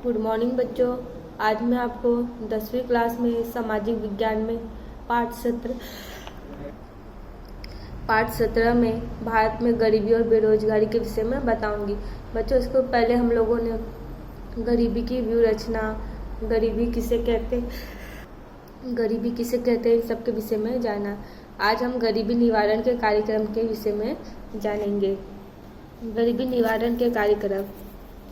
Good morning बच्चों। आज मैं आपको 10वीं क्लास में सामाजिक विज्ञान में पाठ 17 में भारत में गरीबी और बेरोजगारी के विषय में बताऊंगी। बच्चों, इसको पहले हम लोगों ने गरीबी की व्यूहरचना, गरीबी किसे कहते हैं, इन सब के विषय में जाना। आज हम गरीबी निवारण के कार्यक्रम के विषय में जानेंगे। गरीबी निवारण के कार्यक्रम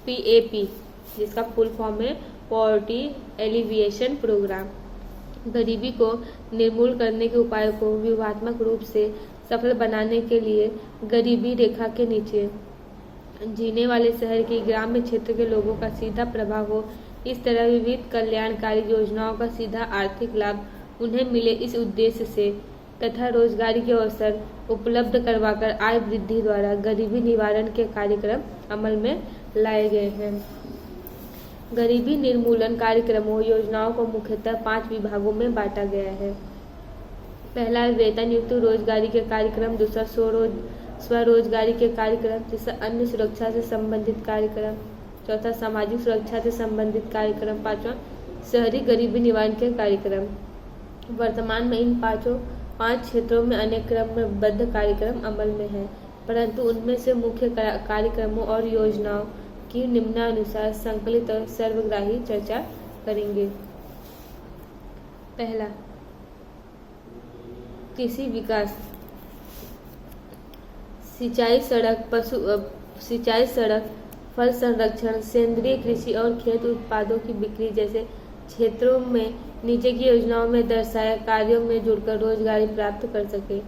PAP, जिसका फुल फॉर्म है पॉवर्टी एलिविएशन प्रोग्राम, गरीबी को निर्मूल करने के उपायों को व्यूहात्मक रूप से सफल बनाने के लिए गरीबी रेखा के नीचे जीने वाले शहर के ग्रामीण क्षेत्र के लोगों का सीधा प्रभाव हो, इस तरह विविध कल्याणकारी योजनाओं का सीधा आर्थिक लाभ उन्हें मिले, इस उद्देश्य से तथा रोजगारी के अवसर उपलब्ध करवाकर आय वृद्धि द्वारा गरीबी निवारण के कार्यक्रम अमल में लाए गए हैं। गरीबी निर्मूलन कार्यक्रमों योजनाओं को मुख्यतः 5 विभागों में बांटा गया है। पहला है वेतन युक्त रोजगारी के कार्यक्रम, दूसरा स्वरोजगारी के कार्यक्रम, तीसरा अन्य सुरक्षा से संबंधित कार्यक्रम, चौथा सामाजिक सुरक्षा से संबंधित कार्यक्रम, पांचवा शहरी गरीबी निवारण के कार्यक्रम। वर्तमान में इन 5 क्षेत्रों में अनेक क्रमबद्ध कार्यक्रम अमल में हैं, परंतु उनमें से मुख्य कार्यक्रमों और योजनाओं की निम्नानुसार संकलित और सर्वग्राही चर्चा करेंगे। पहला, कृषि विकास, सिंचाई सड़क, फल संरक्षण, सेंद्रीय कृषि और खेत उत्पादों की बिक्री जैसे क्षेत्रों में नीचे की योजनाओं में दर्शाए कार्यों में जुड़कर रोजगारी प्राप्त कर सके,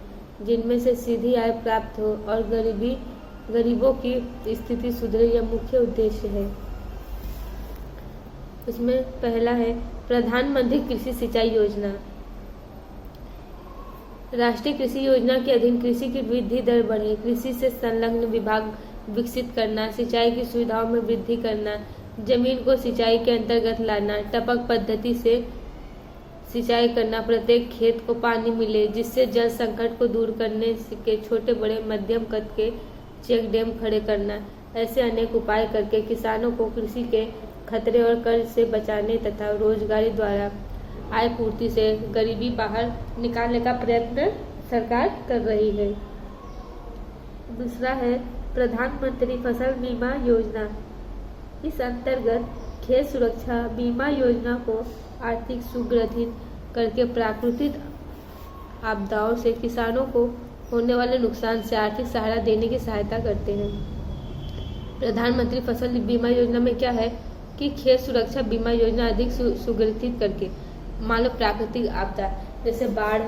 जिनमें से सीधी आय प्राप्त हो और गरीबों की स्थिति सुधरे, यह मुख्य उद्देश्य है। इसमें पहला है प्रधानमंत्री कृषि सिंचाई योजना। राष्ट्रीय कृषि योजना के अधीन कृषि की वृद्धि दर बढ़े, कृषि से संलग्न विभाग विकसित करना, सिंचाई की सुविधाओं में वृद्धि करना, जमीन को सिंचाई के अंतर्गत लाना, टपक पद्धति से सिंचाई करना, प्रत्येक खेत को पानी मिले जिससे जल संकट को दूर करने के छोटे बड़े मध्यम कद के चेक डैम खड़े करना, ऐसे अनेक उपाय करके किसानों को कृषि के खतरे और कर्ज से बचाने तथा रोजगारी द्वारा आय पूर्ति से गरीबी बाहर निकालने का प्रयत्न सरकार कर रही है। दूसरा है प्रधानमंत्री फसल बीमा योजना। इस अंतर्गत खेत सुरक्षा बीमा योजना को आर्थिक सुगठित करके प्राकृतिक आपदाओं से किसानों को होने वाले नुकसान से आर्थिक सहारा देने की सहायता करते हैं। प्रधानमंत्री फसल बीमा योजना में क्या है कि खेत सुरक्षा बीमा योजना अधिक सुगठित करके, मान लो प्राकृतिक आपदा जैसे बाढ़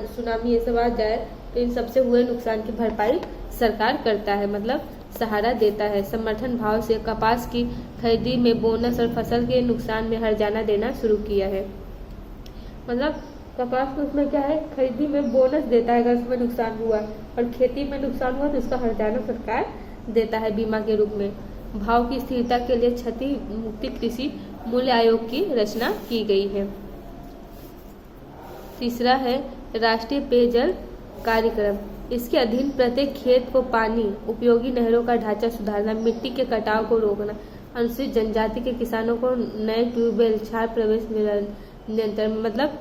सुनामी ये सब आ जाए तो इन सबसे हुए नुकसान की भरपाई सरकार करता है, मतलब सहारा देता है। समर्थन भाव से कपास की खरीदी में बोनस और फसल के नुकसान में हर्जाना देना शुरू किया है, मतलब कपास को उसमें क्या है, खरीदी में बोनस देता है अगर उसमें नुकसान हुआ, और खेती में नुकसान हुआ तो उसका हर्जाना सरकार देता है बीमा के रूप में। भाव की स्थिरता के लिए क्षति मुक्ति कृषि मूल्य आयोग की रचना की गई है। तीसरा है राष्ट्रीय पेयजल कार्यक्रम। इसके अधीन प्रत्येक खेत को पानी, उपयोगी नहरों का ढांचा सुधारना, मिट्टी के कटाव को रोकना, अनुसूचित जनजाति के किसानों को नए ट्यूबवेल, छार प्रवेश नियंत्रण, मतलब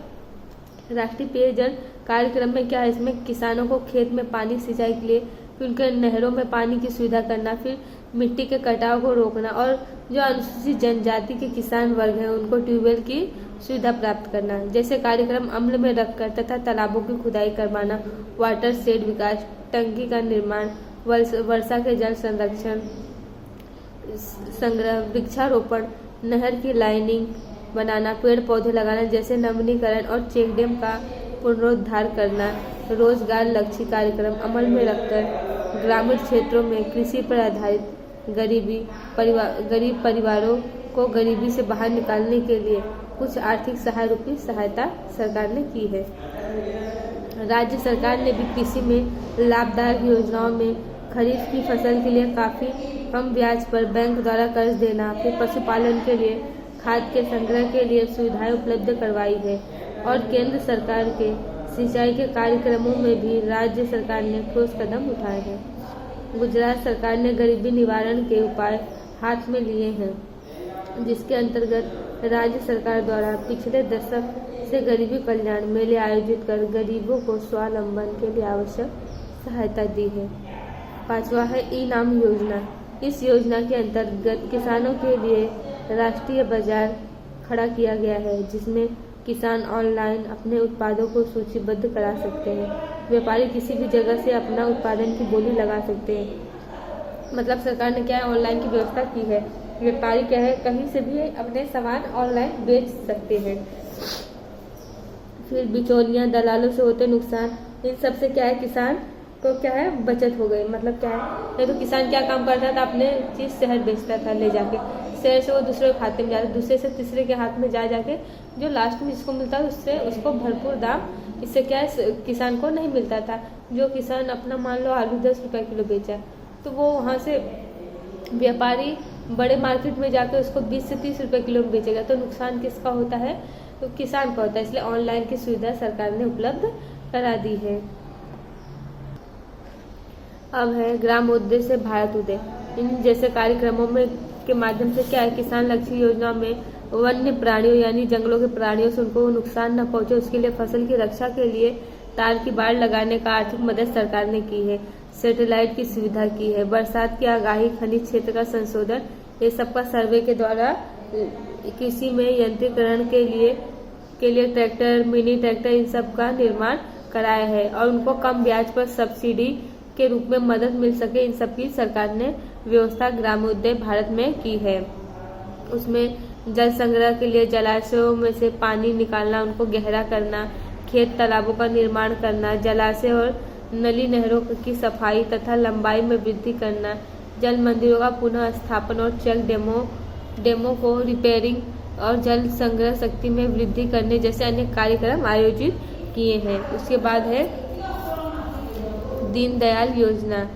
राष्ट्रीय पेयजल कार्यक्रम में क्या है, इसमें किसानों को खेत में पानी सिंचाई के लिए फिर उनके नहरों में पानी की सुविधा करना, फिर मिट्टी के कटाव को रोकना, और जो अनुसूचित जनजाति के किसान वर्ग हैं उनको ट्यूबवेल की सुविधा प्राप्त करना। जैसे कार्यक्रम अमल में रखकर तथा तालाबों की खुदाई करवाना, वाटर शेड विकास, टंकी का निर्माण, वर्षा के जल संरक्षण संग्रह, वृक्षारोपण, नहर की लाइनिंग बनाना, पेड़ पौधे लगाना जैसे नवीनीकरण और चेक डैम का पुनरुद्धार करना, रोजगार लक्ष्य कार्यक्रम अमल में रखकर ग्रामीण क्षेत्रों में कृषि पर आधारित गरीब परिवारों को गरीबी से बाहर निकालने के लिए कुछ आर्थिक सहायता सरकार ने की है। राज्य सरकार ने भी कृषि में लाभदायक योजनाओं में खरीफ की फसल के लिए काफी कम ब्याज पर बैंक द्वारा कर्ज देना, फिर पशुपालन के लिए खाद के संग्रह के लिए सुविधाएं उपलब्ध करवाई है, और केंद्र सरकार के सिंचाई के कार्यक्रमों में भी राज्य सरकार ने ठोस कदम उठाए हैं। गुजरात सरकार ने गरीबी निवारण के उपाय हाथ में लिए हैं, जिसके अंतर्गत राज्य सरकार द्वारा पिछले दशक से गरीबी कल्याण मेले आयोजित कर गरीबों को स्वावलंबन के लिए आवश्यक सहायता दी है। 5वां है ई-नाम योजना। इस योजना के अंतर्गत किसानों के लिए राष्ट्रीय बाजार खड़ा किया गया है, जिसमें किसान ऑनलाइन अपने उत्पादों को सूचीबद्ध करा सकते हैं। व्यापारी किसी भी जगह से अपना उत्पादन की बोली लगा सकते हैं। मतलब सरकार ने क्या है, ऑनलाइन की व्यवस्था की है। व्यापारी क्या है, कहीं से भी अपने सामान ऑनलाइन बेच सकते हैं। फिर बिचौलियां, दलालों से होते नुकसान, इन सब से क्या है, किसान को क्या है, बचत हो गई। मतलब क्या है, नहीं तो किसान क्या काम करता था, अपने चीज शहर बेचता था ले जाके, शहर से वो दूसरे के खाते में जाता, दूसरे से तीसरे के हाथ में जा जाके जो लास्ट में जिसको मिलता है उससे उसको भरपूर दाम, इससे क्या है, किसान को नहीं मिलता था। जो किसान अपना मान लो आलू 10 रुपये किलो बेचा, तो वो वहाँ से व्यापारी बड़े मार्केट में जाकर उसको 20 से 30 रुपये किलो में बेचेगा, तो नुकसान किसका होता है, तो किसान का होता है। इसलिए ऑनलाइन की सुविधा सरकार ने उपलब्ध करा दी है। अब है ग्राम उदय से भारत उदय। इन जैसे कार्यक्रमों में के माध्यम से क्या है, किसान लक्ष्य योजना में वन्य प्राणियों यानी जंगलों के प्राणियों से उनको नुकसान न पहुंचे, उसके लिए फसल की रक्षा के लिए तार की बाड़ लगाने का आर्थिक मदद सरकार ने की है। सैटेलाइट की सुविधा की है। बरसात की आगाही, खनिज क्षेत्र का संशोधन, ये सबका सर्वे के द्वारा कृषि में यंत्रीकरण के लिए ट्रैक्टर, मिनी ट्रैक्टर, इन सब का निर्माण कराया है और उनको कम ब्याज पर सब्सिडी के रूप में मदद मिल सके, इन सब की सरकार ने व्यवस्था ग्रामोदय भारत में की है। उसमें जल संग्रह के लिए जलाशयों में से पानी निकालना, उनको गहरा करना, खेत तालाबों का निर्माण करना, जलाशय और नली नहरों की सफाई तथा लंबाई में वृद्धि करना, जल मंदिरों का पुनः स्थापन और चेक डेमो को रिपेयरिंग और जल संग्रह शक्ति में वृद्धि करने जैसे अनेक कार्यक्रम आयोजित किए हैं। उसके बाद है दीनदयाल योजना।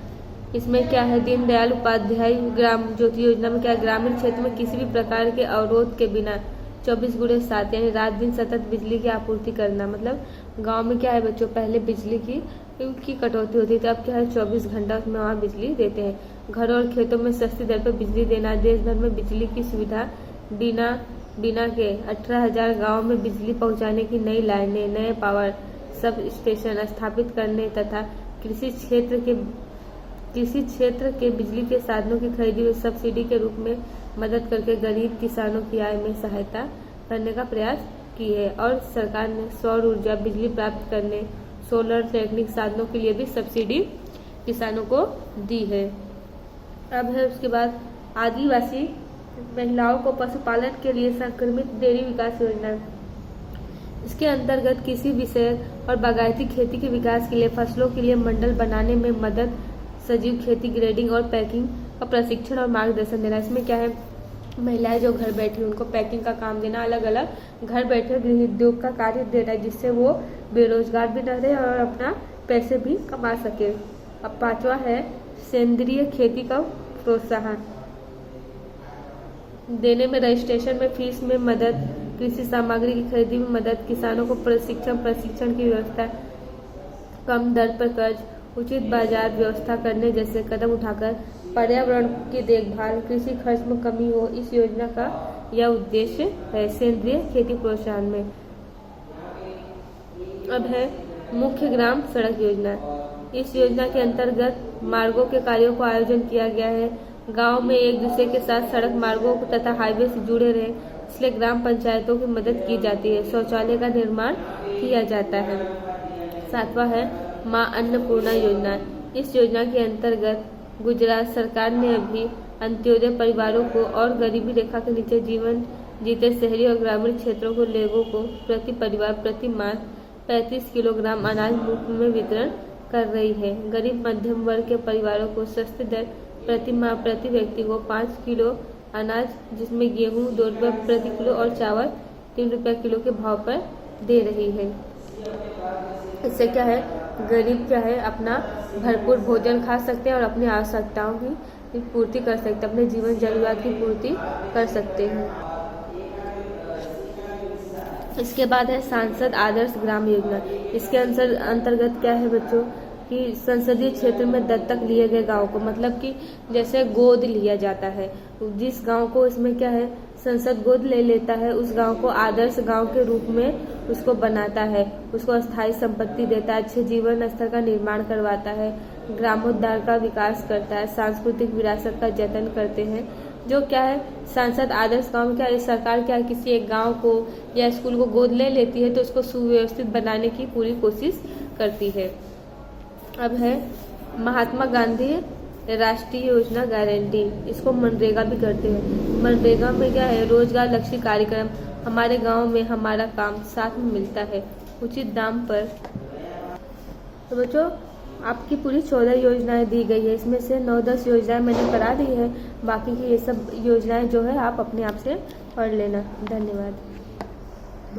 इसमें क्या है, दीनदयाल उपाध्याय ग्राम ज्योति योजना में क्या है, ग्रामीण क्षेत्र में किसी भी प्रकार के अवरोध के बिना 24/7 यानी रात दिन सतत बिजली की आपूर्ति करना। मतलब गांव में क्या है बच्चों, पहले बिजली की कटौती होती थी, अब क्या है 24 घंटा उसमें वहाँ बिजली देते हैं। घरों और खेतों में सस्ती दर पर बिजली देना, देश भर में बिजली की सुविधा बिना के 18,000 गाँव में बिजली पहुँचाने की नई लाइनें, नए पावर सब स्टेशन स्थापित करने तथा कृषि क्षेत्र के बिजली के साधनों की खरीदी में सब्सिडी के रूप में मदद करके गरीब किसानों की आय में सहायता करने का प्रयास की है। और सरकार ने सौर ऊर्जा बिजली प्राप्त करने, सोलर तकनीक साधनों के लिए भी सब्सिडी किसानों को दी है। अब है उसके बाद आदिवासी महिलाओं को पशुपालन के लिए संक्रमित डेयरी विकास योजना। इसके अंतर्गत किसी विषय और बागायती खेती के विकास के लिए फसलों के लिए मंडल बनाने में मदद, सजीव खेती, ग्रेडिंग और पैकिंग का प्रशिक्षण और मार्गदर्शन देना। इसमें क्या है, महिलाएं जो घर बैठी उनको पैकिंग का काम देना, अलग अलग घर बैठे गृह उद्योग का कार्य देना, जिससे वो बेरोजगार भी न रहे और अपना पैसे भी कमा सके। अब 5वां है सेंद्रीय खेती का प्रोत्साहन देने में, रजिस्ट्रेशन में फीस में मदद, कृषि सामग्री की खरीदी में मदद, किसानों को प्रशिक्षण की व्यवस्था, कम दर पर कर्ज, उचित बाजार व्यवस्था करने जैसे कदम उठाकर पर्यावरण की देखभाल, कृषि खर्च में कमी हो, इस योजना का यह उद्देश्य है सेंद्रीय खेती प्रोत्साहन में। अब है मुख्य ग्राम सड़क योजना। इस योजना के अंतर्गत मार्गों के कार्यों को आयोजन किया गया है। गांव में एक दूसरे के साथ सड़क मार्गों तथा हाईवे से जुड़े रहे, इसलिए ग्राम पंचायतों की मदद की जाती है। शौचालय का निर्माण किया जाता है। 7वां है मां अन्नपूर्णा योजना। इस योजना के अंतर्गत गुजरात सरकार ने अभी अंत्योदय परिवारों को और गरीबी रेखा के नीचे जीवन जीते शहरी और ग्रामीण क्षेत्रों को लोगों को प्रति परिवार प्रति माह 35 किलोग्राम अनाज मुफ्त में वितरण कर रही है। गरीब मध्यम वर्ग के परिवारों को सस्ती दर प्रति माह प्रति व्यक्ति को 5 किलो अनाज, जिसमें गेहूं 2 रुपये प्रति किलो और चावल 3 रुपये किलो के भाव पर दे रही है। इससे क्या है, गरीब क्या है अपना भरपूर भोजन खा सकते हैं और अपनी आवश्यकताओं की पूर्ति कर सकते हैं, अपने जीवन जरूरत की पूर्ति कर सकते हैं। इसके बाद है सांसद आदर्श ग्राम योजना। इसके अंतर्गत क्या है बच्चों, कि संसदीय क्षेत्र में दत्तक लिए गए गांव को, मतलब कि जैसे गोद लिया जाता है, जिस गांव को इसमें क्या है संसद गोद ले लेता है, उस गांव को आदर्श गांव के रूप में उसको बनाता है, उसको अस्थायी संपत्ति देता है, अच्छे जीवन स्तर का निर्माण करवाता है, ग्रामोद्धार का विकास करता है, सांस्कृतिक विरासत का जतन करते हैं। जो क्या है सांसद आदर्श गांव में क्या है, सरकार क्या है किसी एक गांव को या स्कूल को गोद ले लेती है तो उसको सुव्यवस्थित बनाने की पूरी कोशिश करती है। अब है महात्मा गांधी राष्ट्रीय योजना गारंटी, इसको मनरेगा भी करते हैं। मनरेगा में क्या है रोजगार लक्ष्य कार्यक्रम, हमारे गांव में हमारा काम साथ में मिलता है उचित दाम पर। तो बच्चों आपकी पूरी 14 योजनाएं दी गई है, इसमें से 9-10 योजनाएं मैंने करा दी है, बाकी की ये सब योजनाएं जो है आप अपने आप से पढ़ लेना। धन्यवाद।